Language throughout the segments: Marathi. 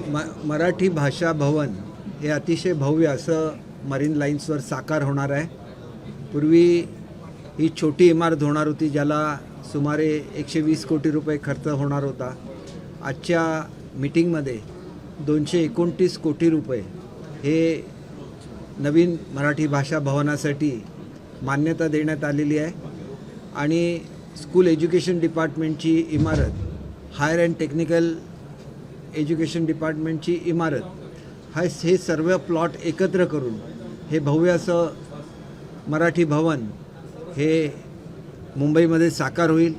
मराठी भाषा भवन हे अतिशय भव्य असं मरीन लाईन्सवर साकार होणार आहे। पूर्वी ही छोटी इमारत होणार होती ज्याला सुमारे 120 कोटी रुपये खर्च होणार होता। आजच्या मीटिंगमध्ये 229 कोटी रुपये हे नवीन मराठी भाषा भवनासाठी मान्यता देण्यात आलेली आहे आणि स्कूल एज्युकेशन डिपार्टमेंटची इमारत, हायर अँड टेक्निकल एज्युकेशन डिपार्टमेंटची इमारत हे सर्व प्लॉट एकत्र करून हे भव्य असं मराठी भवन हे मुंबईमध्ये साकार होईल।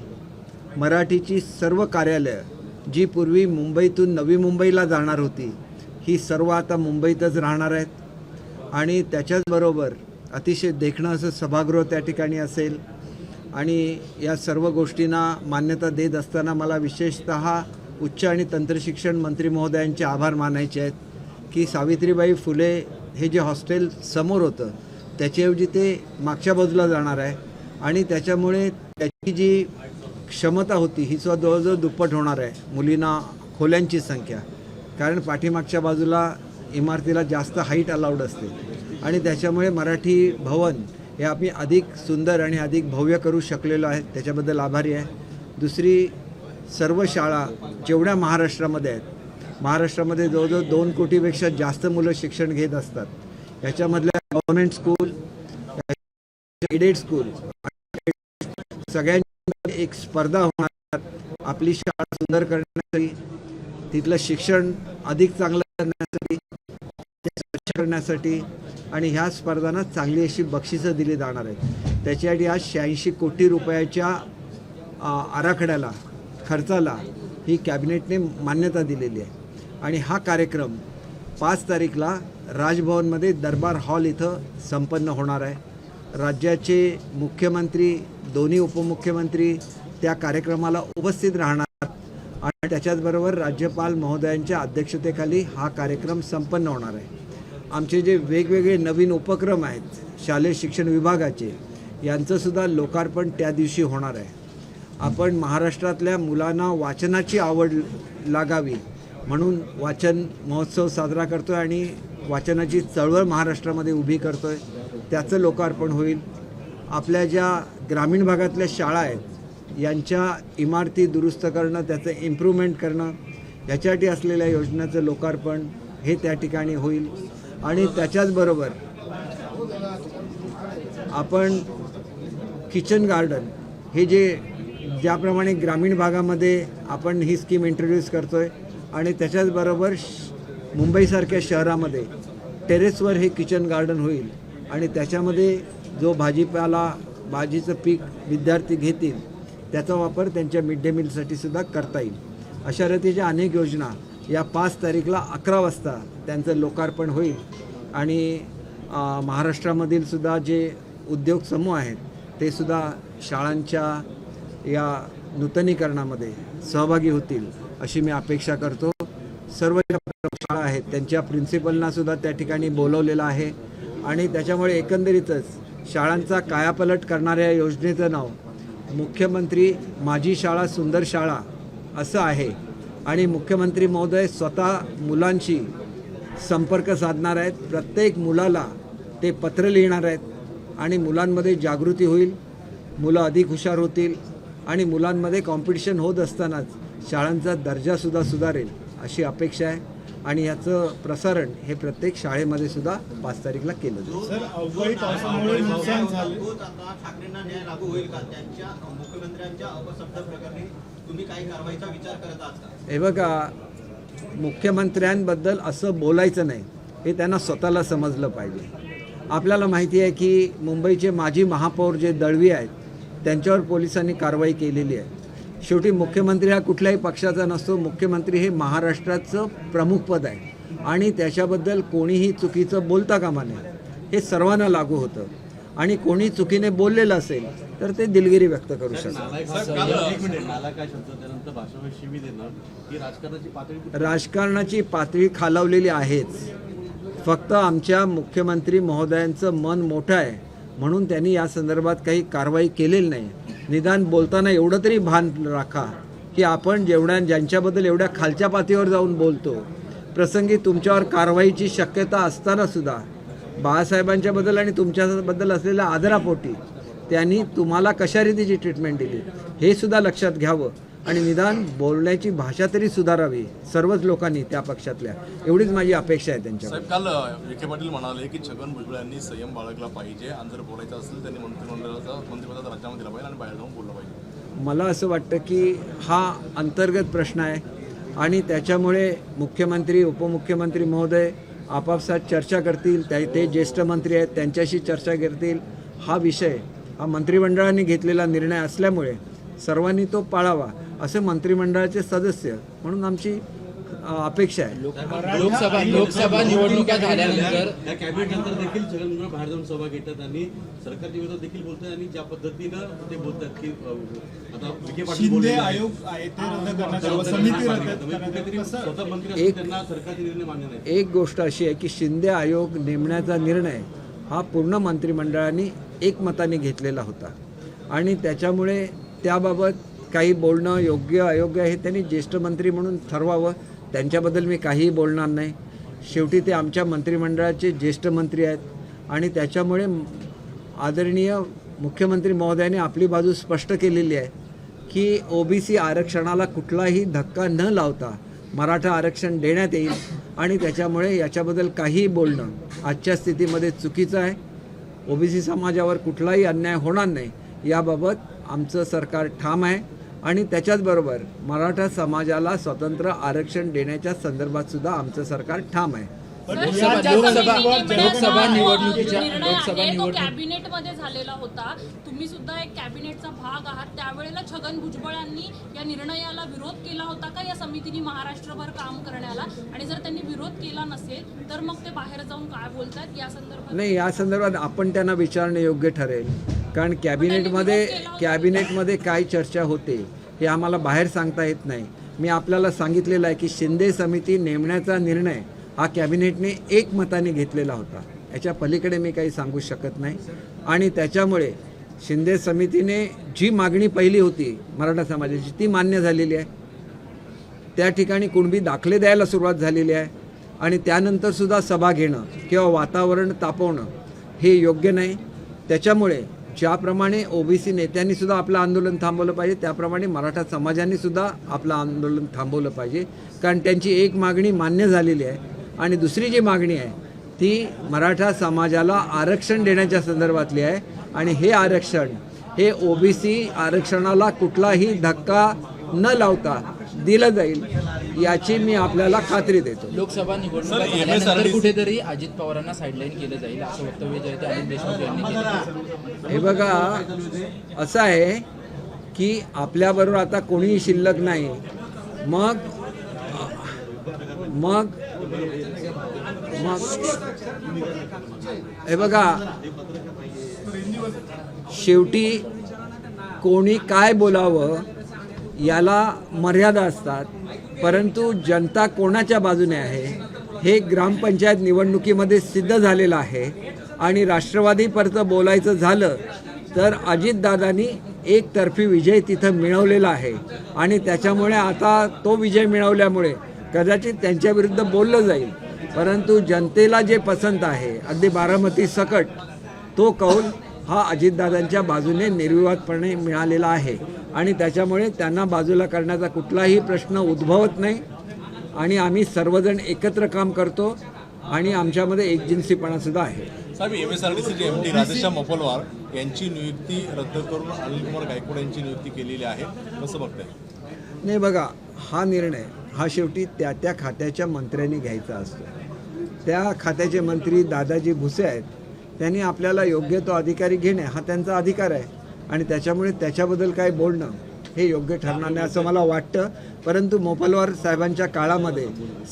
मराठीची सर्व कार्यालयं जी पूर्वी मुंबईतून नवी मुंबईला जाणार होती ही सर्व आता मुंबईतच राहणार आहेत आणि त्याच्याचबरोबर अतिशय देखणं असं सभागृह त्या ठिकाणी असेल। आणि या सर्व गोष्टींना मान्यता देत असताना मला विशेषतः उच्च आणि तंत्रशिक्षण मंत्री महोदयांचे आभार मानायचे आहेत की सावित्रीबाई फुले हे जे हॉस्टेल समोर होतं त्याच्याऐवजी ते मागच्या बाजूला जाणार आहे आणि त्याच्यामुळे त्याची जी क्षमता होती ही सुद्धा जवळजवळ दुप्पट होणार आहे, मुलींना खोल्यांची संख्या, कारण पाठीमागच्या बाजूला इमारतीला जास्त हाईट अलाउड असते आणि त्याच्यामुळे मराठी भवन हे आम्ही अधिक सुंदर आणि अधिक भव्य करू शकलेलो आहे, त्याच्याबद्दल आभारी आहे। दुसरी, सर्व शाळा जेवढ्या महाराष्ट्रामध्ये आहेत, महाराष्ट्रामध्ये जवळजवळ 2 कोटीपेक्षा जास्त मुलं शिक्षण घेत असतात, याच्यामधल्या गव्हर्नमेंट स्कूल, एडेड स्कूल सगळ्यांची एक स्पर्धा होणार आपली शाळा सुंदर करण्यासाठी, तिथलं शिक्षण अधिक चांगलं करण्यासाठी, स्वच्छ करण्यासाठी आणि ह्या स्पर्धांना चांगली अशी बक्षिसं दिली जाणार आहेत। त्याच्यासाठी आज 86 कोटी रुपयाच्या आराखड्याला, खर्चाला ही कॅबिनेटने मान्यता दिलेली आहे आणि हा कार्यक्रम 5 तारीखला राजभवनमध्ये दरबार हॉल इथं संपन्न होणार आहे। राज्याचे मुख्यमंत्री, दोन्ही उपमुख्यमंत्री त्या कार्यक्रमाला उपस्थित राहणार आणि त्याच्याचबरोबर राज्यपाल महोदयांच्या अध्यक्षतेखाली हा कार्यक्रम संपन्न होणार आहे। आमचे जे वेगवेगळे नवीन उपक्रम आहेत शालेय शिक्षण विभागाचे, यांचंसुद्धा लोकार्पण त्या दिवशी होणार आहे। आपण महाराष्ट्रातल्या मुलांना वाचनाची आवड लागावी म्हणून वाचन महोत्सव साजरा करतो आहे आणि वाचनाची चळवळ महाराष्ट्रामध्ये उभी करतो आहे, त्याचं लोकार्पण होईल। आपल्या ज्या ग्रामीण भागातल्या शाळा आहेत यांच्या इमारती दुरुस्त करणं, त्याचं इम्प्रूव्हमेंट करणं, याच्यासाठी असलेल्या योजनेचं लोकार्पण हे त्या ठिकाणी होईल। आणि त्याच्याचबरोबर आपण किचन गार्डन हे जे ज्याप्रमाणे ग्रामीण भागामध्ये आपण ही स्कीम इंट्रोड्यूस करतो आहे आणि त्याच्याचबरोबर मुंबईसारख्या शहरामध्ये टेरेसवर हे किचन गार्डन होईल आणि त्याच्यामध्ये जो भाजीपाला, भाजीचं पीक विद्यार्थी घेतील त्याचा वापर त्यांच्या मिड डे मीलसाठी सुद्धा करता येईल। अशा रीतीच्या अनेक योजना या 5 तारीखला 11 वाजता त्यांचं लोकार्पण होईल आणि महाराष्ट्रामधील सुद्धा जे उद्योग समूह आहेत ते सुद्धा शाळांच्या या नूतनीकरणामध्ये सहभागी होतील अशी मी अपेक्षा करतो। सर्व ज्या शाळा आहेत त्यांच्या प्रिन्सिपलना सुद्धा त्या ठिकाणी बोलवलेलं आहे आणि त्याच्यामुळे एकंदरीतच शाळांचा कायापालट करणाऱ्या योजनेचं नाव मुख्यमंत्री माझी शाळा सुंदर शाळा असं आहे आणि मुख्यमंत्री महोदय स्वतः मुलांशी संपर्क साधणार आहेत, प्रत्येक मुलाला ते पत्र लिहिणार आहेत आणि मुलांमध्ये जागृती होईल, मुलं अधिक हुशार होतील आणि मुलांमध्ये कॉम्पिटिशन होत असतानाच शाळांचा दर्जासुद्धा सुधारेल अशी अपेक्षा आहे आणि याचं प्रसारण हे प्रत्येक शाळेमध्ये सुद्धा 5 तारीखला केलं जाईल। सर, अवकाळी पावसामुळे नुकसान झालं, ठाकरेंना न्याय लागू होईल का? त्यांच्या मुख्यमंत्र्यांच्या अपशब्द प्रकरणी तुम्ही काही कारवाईचा विचार करत आहात का? हे बघा, मुख्यमंत्र्यांबद्दल असं बोलायचं नाही हे त्यांना स्वतःला समजलं पाहिजे। आपल्याला माहिती आहे की मुंबईचे माजी महापौर जे दळवी आहेत त्यांच्यावर पोलिसांनी कारवाई केलेली आहे। शेवटी मुख्यमंत्री हा कुठल्याही पक्षाचा नसतो, मुख्यमंत्री हे महाराष्ट्राचं प्रमुख पद आहे आणि त्याच्याबद्दल कोणीही चुकीचं बोलता कामा नये, हे सर्वांना लागू होतं आणि कोणी चुकीने बोललेलं असेल तर ते दिलगिरी व्यक्त करू शकतात। राजकारणाची पातळी खालावलेली आहेच, फक्त आमच्या मुख्यमंत्री महोदयांचं मन मोठं आहे म्हणून त्यांनी या संदर्भात काही कारवाई केलेली नाही। निदान बोलताना एवढं तरी भान राखा की आपण ज्यांच्याबद्दल एवढ्या खालच्या पातळीवर जाऊन बोलतो प्रसंगी तुमच्यावर कारवाईची शक्यता असताना सुद्धा बाळासाहेबांच्या बद्दल आणि तुमच्याबद्दल असलेल्या आदरापोटी त्यांनी तुम्हाला कशा रीतीची ट्रीटमेंट दिली हे सुद्धा लक्षात घ्यावं आणि निदान बोलण्याची भाषा तरी सुधारावी सर्वच लोकांनी त्या पक्षातल्या, एवढीच माझी अपेक्षा आहे त्यांच्या. साहेब, काल विखे पाटील म्हणाले की छगन भुजबळ यांनी संयम बाळगला पाहिजे आणि जर बोलायचं असेल त्यांनी मंत्रिमंडळाचा राजीनामा दिला पाहिजे आणि बाहेर जाऊन बोललं पाहिजे. मला असं वाटतं की हा अंतर्गत प्रश्न आहे आणि त्याच्यामुळे मुख्यमंत्री उपमुख्यमंत्री महोदय आपापसात चर्चा करतील, ते ज्येष्ठ मंत्री आहेत त्यांच्याशी चर्चा करतील. हा विषय हा मंत्रिमंडळाने घेतलेला निर्णय असल्यामुळे सर्वांनी तो पाळावा असं मंत्रिमंडळाचे सदस्य म्हणून आमची अपेक्षा आहे. लोकसभा निवडणुका झाल्यानंतर या कॅबिनेट नंतर देखील छगन भुजबळ बाहेर जाऊन सभा घेतात आणि सरकारच्या विरोधात देखील बोलतात आणि ज्या पद्धतीनं ते बोलतात की आता विखे पाटील शिंदे बोललेले आयोग आहे ते रद्द करण्यात यावं, समिती रद्द करण्यात यावं. स्वतः मंत्री असून त्यांना सरकारचे निर्णय मान्य नाही. एक गोष्ट अशी आहे की शिंदे आयोग नेमण्याचा निर्णय हा पूर्ण मंत्रिमंडळाने एकमताने घेतलेला होता आणि त्याच्यामुळे त्याबाबत काही बोलणं योग्य अयोग्य हे त्यांनी ज्येष्ठ मंत्री म्हणून ठरवावं. त्यांच्याबद्दल मी काहीही बोलणार नाही. शेवटी ते आमच्या मंत्रिमंडळाचे ज्येष्ठ मंत्री आहेत आणि त्याच्यामुळे आदरणीय मुख्यमंत्री महोदयाने आपली बाजू स्पष्ट केलेली आहे की ओबीसी आरक्षणाला कुठलाही धक्का न लावता मराठा आरक्षण देण्यात येईल आणि त्याच्यामुळे याच्याबद्दल काहीही बोलणं आजच्या स्थितीमध्ये चुकीचं आहे. ओबीसी समाजावर कुठलाही अन्याय होणार नाही याबाबत आमचं सरकार ठाम आहे आणि त्याच्याचबरोबर मराठा समाजाला स्वतंत्र आरक्षण देण्याच्या संदर्भात सुद्धा आमचं सरकार ठाम आहे. लोकसभा निवडणुकीच्या कॅबिनेटमध्ये झालेला होता. तुम्ही सुद्धा एक कॅबिनेटचा भाग आहात. त्यावेळेला छगन भुजबळांनी या निर्णयाला विरोध केला होता का या समितीने महाराष्ट्रभर काम करण्याला? आणि जर त्यांनी विरोध केला नसेल तर मग ते बाहेर जाऊन काय बोलतात या संदर्भात? नाही, या संदर्भात आपण त्यांना विचारणे योग्य ठरेल कारण कॅबिनेटमध्ये काय चर्चा होते हे आम्हाला बाहेर सांगता येत नाही. मी आपल्याला सांगितलेलं आहे की शिंदे समिती नेमण्याचा निर्णय हा कॅबिनेटने एकमताने घेतलेला होता. याच्या पलीकडे मी काही सांगू शकत नाही आणि त्याच्यामुळे शिंदे समितीने जी मागणी पहिली होती मराठा समाजाची ती मान्य झालेली आहे. त्या ठिकाणी कुणबी दाखले द्यायला सुरुवात झालेली आहे आणि त्यानंतरसुद्धा सभा घेणं किंवा वातावरण तापवणं हे योग्य नाही. त्याच्यामुळे ज्याप्रमाणे ओबीसी नेत्यांनी सुद्धा आपलं आंदोलन थांबवलं पाहिजे त्याप्रमाणे मराठा समाजाने सुद्धा आपलं आंदोलन थांबवलं पाहिजे कारण त्यांची एक मागणी मान्य झालेली आहे आणि दुसरी जी मागणी आहे ती मराठा समाजाला आरक्षण देण्याच्या संदर्भातली आहे आणि हे आरक्षण हे ओबीसी आरक्षणाला कुठलाही धक्का न लावता दिलं जाईल याची मी आपल्याला खात्री देतो. लोकसभा निवडणुका झाल्यानंतर कुठेतरी अजित पवारांना साईडलाईन केलं जाईल असं वक्तव्य जे आहे ते अनिल देशमुख यांनी केलं. हे बघा असं आहे की आपल्याबरोबर आता कोणीही शिल्लक नाही. मग मग मग हे बघा शेवटी कोणी काय बोलावं याला मर्यादा असतात परंतु जनता कोणाच्या बाजूने आहे हे ग्रामपंचायत निवडणुकीमध्ये सिद्ध झालेलं आहे आणि राष्ट्रवादीपर्यंत बोलायचं झालं तर अजितदादांनी एकतर्फी विजय तिथं मिळवलेला आहे आणि त्याच्यामुळे आता तो विजय मिळवल्यामुळे कदाचित त्यांच्याविरुद्ध बोललं जाईल परंतु जनतेला जे पसंत आहे अगदी बारामती सकट तो कौल हा अजितदादांच्या बाजूने निर्विवादपणे मिळालेला आहे आणि त्याच्यामुळे त्यांना बाजूला करण्याचा कुठलाही प्रश्न उद्भवत नाही आणि आम्ही सर्वजण एकत्र काम करतो आणि आमच्यामध्ये एकजिन्सीपणा सुद्धा आहे. साहेब, MSRDCचे MD राधेश्याम मोपलवार यांची नियुक्ती रद्द करून अनिलकुमार गायकवाड यांची नियुक्ती केलेली आहे, कसं बघताय? नाही बघा, हा निर्णय हा शेवटी त्या त्या खात्याच्या मंत्र्यांनी घ्यायचा असतो. त्या खात्याचे मंत्री दादाजी भुसे आहेत, त्यांनी आपल्याला योग्य तो अधिकारी घेणे हा त्यांचा अधिकार आहे आणि त्याच्यामुळे त्याच्याबद्दल काय बोलणं हे योग्य ठरणार नाही असं मला वाटतं. परंतु मोपलवार साहेबांच्या काळामध्ये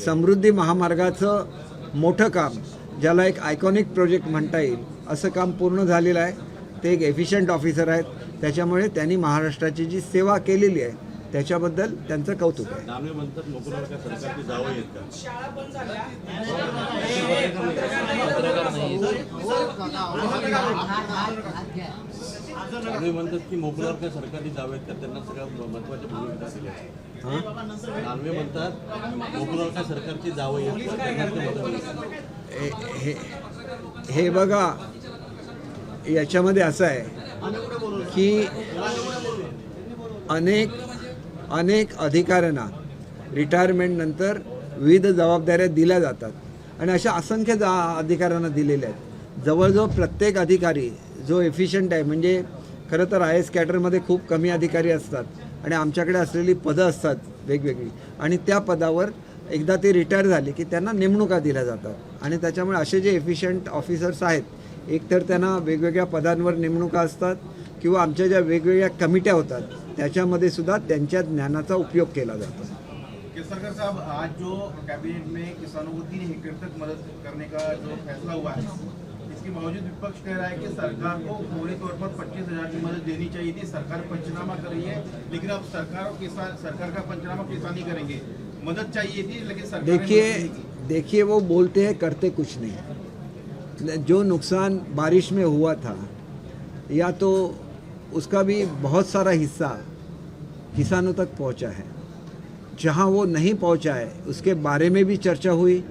समृद्धी महामार्गाचं मोठं काम, ज्याला एक आयकॉनिक प्रोजेक्ट म्हणता येईल असं काम पूर्ण झालेलं आहे. ते एक एफिशियंट ऑफिसर आहेत, त्याच्यामुळे त्यांनी महाराष्ट्राची जी सेवा केलेली आहे त्याच्याबद्दल त्यांचं कौतुक आहे. दानवे म्हणतात मोपलवार का सरकारची जावं आहेत का? दानवे म्हणतात की मोकळावर काय सरकारची जाव आहेत का त्यांना सगळ्या महत्वाच्या भूमिका दिल्या आहेत. दानवे म्हणतात मोकळावर काय सरकारची जाव आहेत का त्यांना ते मदत दिली. हे बघा, याच्यामध्ये असं आहे की अनेक अधिकाऱ्यांना रिटायरमेंटनंतर विविध जबाबदाऱ्या दिल्या जातात आणि अशा असंख्य अधिकाऱ्यांना दिलेल्या आहेत. जवळजवळ प्रत्येक अधिकारी जो एफिशियंट आहे, म्हणजे खरं तर IAS कॅडरमध्ये खूप कमी अधिकारी असतात आणि आमच्याकडे असलेली पदं असतात वेगवेगळी, आणि त्या पदावर एकदा ते रिटायर झाले की त्यांना नेमणुका दिल्या जातात आणि त्याच्यामुळे असे जे एफिशियंट ऑफिसर्स आहेत, एकतर त्यांना वेगवेगळ्या पदांवर नेमणुका असतात किंवा आमच्या ज्या वेगवेगळ्या कमिट्या होतात त्याच्यामध्ये सुद्धा त्यांच्या ज्ञानाचा उपयोग केला जातो. केसरकर साहब, आज जो कैबिनेट में किसानों को 3 हेक्टेयर तक मदद करने का जो फैसला हुआ है, इसके बावजूद विपक्ष कह रहा है कि सरकार को पूरे तौर पर 25,000 की मदद देनी चाहिए थी. सरकार पंचनामा कर रही है, लेकिन अब सरकार का पंचनामा किसान ही करेंगे. मदद चाहिए थी, लेकिन सरकार ने मदद नहीं की. देखिए वो बोलते हैं, करते कुछ नहीं. जो नुकसान बारिश में हुआ था, या तो उसका भी बहुत सारा हिस्सा किसानों तक पहुंचा है. जहां वो नहीं पहुंचा है उसके बारे में भी चर्चा हुई,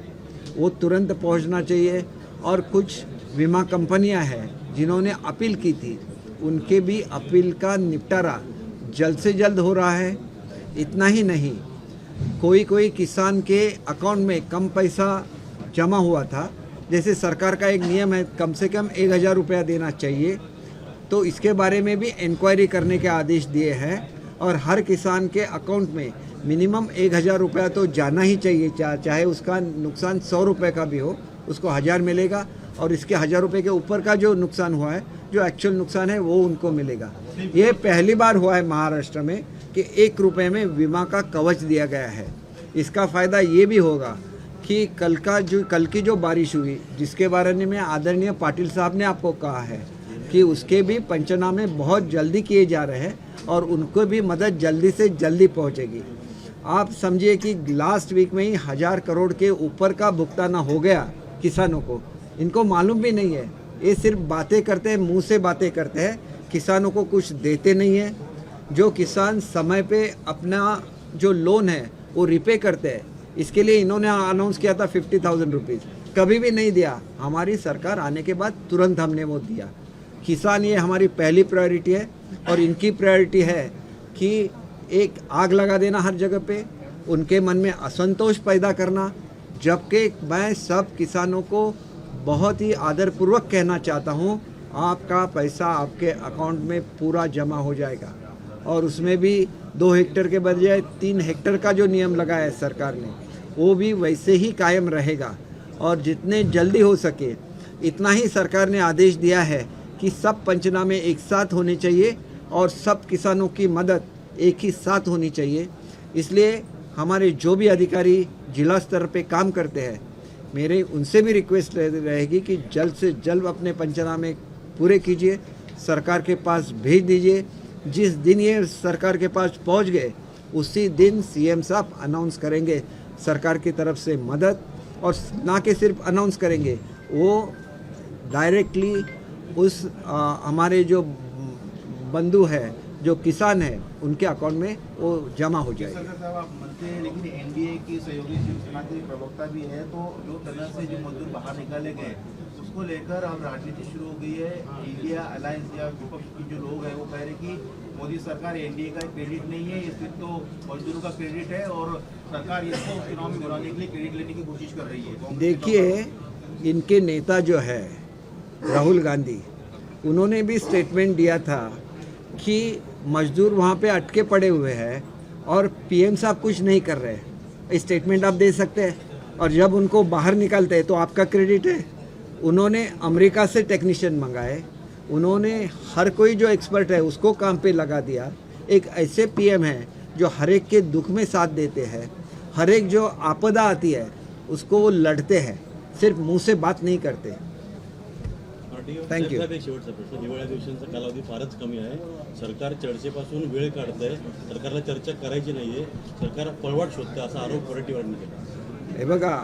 वो तुरंत पहुंचना चाहिए. और कुछ बीमा कंपनियां हैं जिन्होंने अपील की थी, उनके भी अपील का निपटारा जल्द से जल्द हो रहा है. इतना ही नहीं, कोई किसान के अकाउंट में कम पैसा जमा हुआ था, जैसे सरकार का एक नियम है कम से कम 1,000 रुपया देना चाहिए, तो इसके बारे में भी इंक्वायरी करने के आदेश दिए हैं. और हर किसान के अकाउंट में मिनिमम 1,000 रुपया तो जाना ही चाहिए, चाहे उसका नुकसान 100 रुपये का भी हो, उसको 1,000 मिलेगा. और इसके 1,000 रुपये के ऊपर का जो नुकसान हुआ है, जो एक्चुअल नुकसान है, वो उनको मिलेगा. ये पहली बार हुआ है महाराष्ट्र में कि 1 रुपये में बीमा का कवच दिया गया है. इसका फ़ायदा ये भी होगा कि कल की जो बारिश हुई, जिसके बारे में आदरणीय पाटिल साहब ने आपको कहा है कि उसके भी पंचनामे बहुत जल्दी किए जा रहे हैं और उनको भी मदद जल्दी से जल्दी पहुंचेगी. आप समझिए कि लास्ट वीक में ही 1,000 करोड़ के ऊपर का भुगतान हो गया किसानों को. इनको मालूम भी नहीं है, ये सिर्फ बातें करते हैं, मुंह से बातें करते हैं, किसानों को कुछ देते नहीं है. जो किसान समय पे अपना जो लोन है वो रिपे करते हैं, इसके लिए इन्होंने अनाउंस किया था 50,000 रुपीज़, कभी भी नहीं दिया. हमारी सरकार आने के बाद तुरंत हमने वो दिया. किसान ये हमारी पहली प्रायोरिटी है और इनकी प्रायोरिटी है कि एक आग लगा देना हर जगह पे, उनके मन में असंतोष पैदा करना. जबकि मैं सब किसानों को बहुत ही आदरपूर्वक कहना चाहता हूँ, आपका पैसा आपके अकाउंट में पूरा जमा हो जाएगा. और उसमें भी 2 हेक्टेयर के बजाय 3 हेक्टेयर का जो नियम लगाया है सरकार ने, वो भी वैसे ही कायम रहेगा. और जितने जल्दी हो सके इतना ही सरकार ने आदेश दिया है कि सब पंचनामे एक साथ होने चाहिए और सब किसानों की मदद एक ही साथ होनी चाहिए. इसलिए हमारे जो भी अधिकारी जिला स्तर पे काम करते हैं, मेरे उनसे भी रिक्वेस्ट रहेगी कि जल्द से जल्द अपने पंचनामे पूरे कीजिए, सरकार के पास भेज दीजिए. जिस दिन ये सरकार के पास पहुंच गए उसी दिन CM साहब अनाउंस करेंगे सरकार की तरफ से मदद. और ना कि सिर्फ अनाउंस करेंगे, वो डायरेक्टली उस हमारे जो बंधु है, जो किसान है, उनके अकाउंट में वो जमा हो जाएगा. केसरकर साहब, आप मंत्री हैं, लेकिन NDA की सहयोगी शिवसेना के प्रवक्ता भी है, तो जो टनल से जो मजदूर बाहर निकाले गए उसको लेकर अब राजनीति शुरू हो गई है. इंडिया अलायंस या विपक्ष की जो लोग हैं वो कह रहे हैं कि मोदी सरकार NDA का क्रेडिट नहीं है, ये सिर्फ तो मजदूरों का क्रेडिट है और सरकार इसको चुनाव में बुलाने के लिए क्रेडिट लेने की कोशिश कर रही है. देखिए, इनके नेता जो है राहुल गांधी, उन्होंने भी स्टेटमेंट दिया था कि मजदूर वहाँ पे अटके पड़े हुए हैं और PM साहब कुछ नहीं कर रहे. स्टेटमेंट आप दे सकते हैं और जब उनको बाहर निकालते हैं तो आपका क्रेडिट है. उन्होंने अमेरिका से टेक्नीशियन मंगाए, उन्होंने हर कोई जो एक्सपर्ट है उसको काम पे लगा दिया. एक ऐसे PM हैं जो हर एक के दुख में साथ देते हैं, हर एक जो आपदा आती है उसको वो लड़ते हैं, सिर्फ मुंह से बात नहीं करते. Thank you. एक शेवटचा प्रश्न. हिवाळ्या दिवसांचा कालावधी फारच कमी आहे. सरकार चर्चेपासून वेळ काढतंय. सरकारला चर्चा करायची नाहीये, सरकार पळवाट शोधतं असा आरोप वडेट्टीवारांनी केला. हे बघा,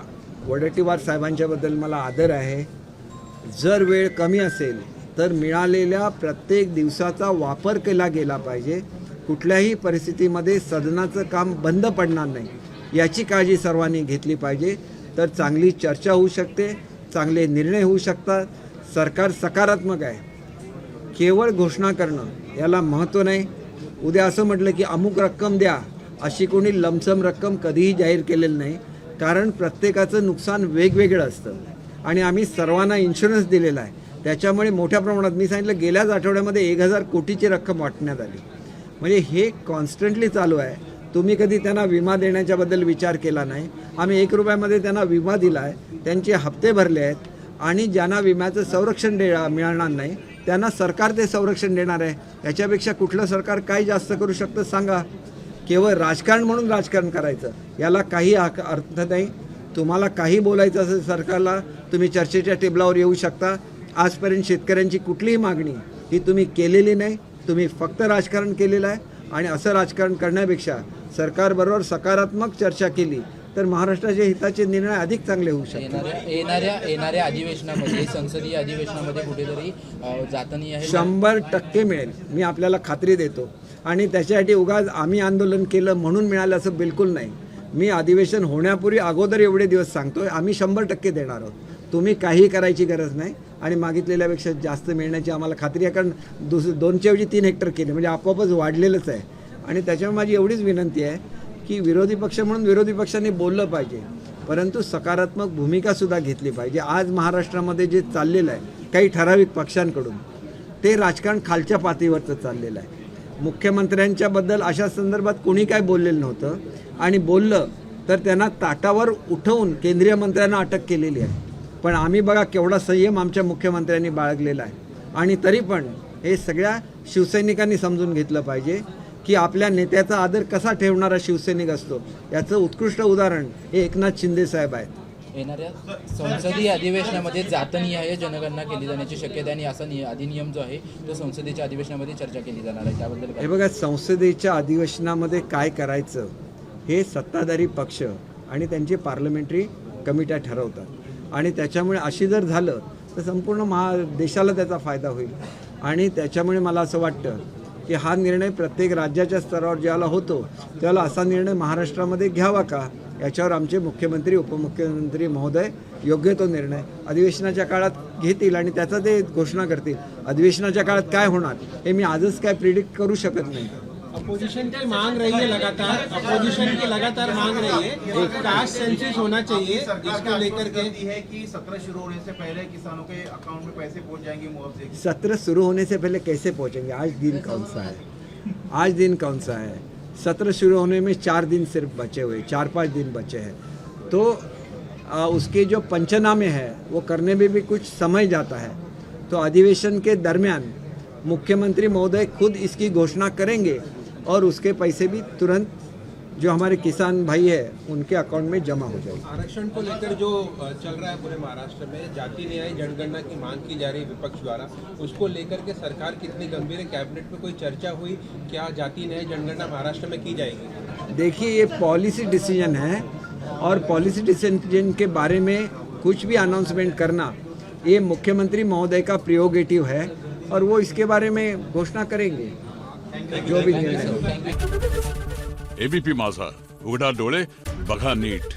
वडेट्टीवार साहेबांच्याबद्दल मला आदर आहे. जर वेळ कमी असेल तर मिळालेल्या प्रत्येक दिवसाचा वापर केला गेला पाहिजे. कुठल्याही परिस्थितीमध्ये सदनाचं काम बंद पडणार नाही याची काळजी सर्वांनी घेतली पाहिजे. तर चांगली चर्चा होऊ शकते, चांगले निर्णय होऊ शकतात. सरकार सकारात्मक आहे. केवळ घोषणा करणं याला महत्त्व नाही. उद्या असं म्हटलं की अमुक रक्कम द्या, अशी कोणी लमसम रक्कम कधीही जाहीर केलेली नाही. कारण प्रत्येकाचं नुकसान वेगवेगळं असतं आणि आम्ही सर्वांना इन्शुरन्स दिलेला आहे. त्याच्यामुळे मोठ्या प्रमाणात मी सांगितलं गेल्याच आठवड्यामध्ये 1000 कोटीची रक्कम वाटण्यात आली. म्हणजे हे कॉन्स्टंटली चालू आहे. तुम्ही कधी त्यांना विमा देण्याच्याबद्दल विचार केला नाही. आम्ही 1 रुपयामध्ये त्यांना विमा दिला आहे, त्यांचे हप्ते भरले आहेत आणि ज्यांना विम्याचं संरक्षण मिळणार नाही त्यांना सरकार ते संरक्षण देणार आहे. याच्यापेक्षा कुठलं सरकार काय जास्त करू शकतं सांगा. केवळ राजकारण म्हणून राजकारण करायचं याला काही अर्थ नाही. तुम्हाला काही बोलायचं असेल सरकारला, तुम्ही चर्चेच्या टेबलावर येऊ शकता. आजपर्यंत शेतकऱ्यांची कुठलीही मागणी ही तुम्ही केलेली नाही. तुम्ही फक्त राजकारण केलेलं आहे आणि असं राजकारण करण्यापेक्षा सरकारबरोबर सकारात्मक चर्चा केली तर महाराष्ट्राच्या हिताचे निर्णय अधिक चांगले होऊ शकतात. येणाऱ्या अधिवेशनामध्ये, संसदीय अधिवेशनामध्ये कुठेतरी जातनीय आहे 100% मिळेल, मी आपल्याला खात्री देतो. आणि त्याच्यासाठी उगाच आम्ही आंदोलन केलं म्हणून मिळालं असं बिलकुल नाही. मी अधिवेशन होण्यापूर्वी अगोदर एवढे दिवस सांगतोय, आम्ही 100% देणार आहोत. तुम्ही काही करायची गरज नाही आणि मागितलेल्यापेक्षा जास्त मिळण्याची आम्हाला खात्री आहे. कारण 2च्या ऐवजी 3 हेक्टर केले म्हणजे आपोआपच वाढलेलंच आहे. आणि त्याच्यामुळे माझी एवढीच विनंती आहे की विरोधी पक्ष म्हणून विरोधी पक्षांनी बोललं पाहिजे, परंतु सकारात्मक भूमिकासुद्धा घेतली पाहिजे. आज महाराष्ट्रामध्ये जे चाललेलं आहे काही ठराविक पक्षांकडून, ते राजकारण खालच्या पातळीवरचं चाललेलं आहे. मुख्यमंत्र्यांच्याबद्दल अशा संदर्भात कोणी काय बोललेलं नव्हतं आणि बोललं तर त्यांना ताटावर उठवून केंद्रीय मंत्र्यांना अटक केलेली आहे. पण आम्ही बघा केवढा संयम आमच्या मुख्यमंत्र्यांनी बाळगलेला आहे. आणि तरी पण हे सगळ्या शिवसैनिकांनी समजून घेतलं पाहिजे की आपल्या नेत्याचा आदर कसा ठेवणारा शिवसैनिक असतो याचं उत्कृष्ट उदाहरण हे एकनाथ शिंदे साहेब आहेत. येणाऱ्या संसदीय अधिवेशनामध्ये जातनिहाय जनगणना केली जाण्याची शक्यता आहे आणि असा अधिनियम जो आहे तो संसदेच्या अधिवेशनामध्ये चर्चा केली जाणार आहे. त्याबद्दल हे बघा, संसदेच्या अधिवेशनामध्ये काय करायचं हे सत्ताधारी पक्ष आणि त्यांचे पार्लमेंटरी कमिट्या ठरवतात आणि त्याच्यामुळे अशी जर झालं तर संपूर्ण देशाला त्याचा फायदा होईल. आणि त्याच्यामुळे मला असं वाटतं की हा निर्णय प्रत्येक राज्याच्या स्तरावर ज्याला होतो त्याला असा निर्णय महाराष्ट्रामध्ये घ्यावा का याच्यावर आमचे मुख्यमंत्री उपमुख्यमंत्री महोदय योग्य तो निर्णय अधिवेशनाच्या काळात घेतील आणि त्याचा ते घोषणा करतील. अधिवेशनाच्या काळात काय होणार हे मी आजच काय प्रिडिक्ट करू शकत नाही. अपोजिशन की मांग रही है लगातार, अपोजिशन की लगातार मांग रही है कास्ट सेंसस होना चाहिए, इसको लेकर के है कि सत्र शुरू होने से पहले किसानों के अकाउंट में पैसे पहुंच जाएंगे मुआवजे के। सत्र शुरू होने से पहले कैसे पहुंचेंगे? आज दिन कौन सा है? आज दिन कौन सा है? सत्र शुरू होने में 4 दिन सिर्फ बचे हुए, 4-5 दिन बचे हैं. तो उसके जो पंचनामे हैं वो करने में भी कुछ समय जाता है. तो अधिवेशन के दरमियान मुख्यमंत्री महोदय खुद इसकी घोषणा करेंगे और उसके पैसे भी तुरंत जो हमारे किसान भाई है उनके अकाउंट में जमा हो जाएगी. आरक्षण को लेकर जो चल रहा है पूरे महाराष्ट्र में, जाति न्याय जनगणना की मांग की जा रही है विपक्ष द्वारा, उसको लेकर के सरकार कितनी गंभीर है? कैबिनेट में कोई चर्चा हुई? क्या जाति न्याय जनगणना महाराष्ट्र में की जाएगी? देखिए, ये पॉलिसी डिसीजन है और पॉलिसी डिसीजन के बारे में कुछ भी अनाउंसमेंट करना ये मुख्यमंत्री महोदय का प्रियोगेटिव है और वो इसके बारे में घोषणा करेंगे जो भी निर्णय. एबीपी माझा, उघडा डोळे बघा नीट.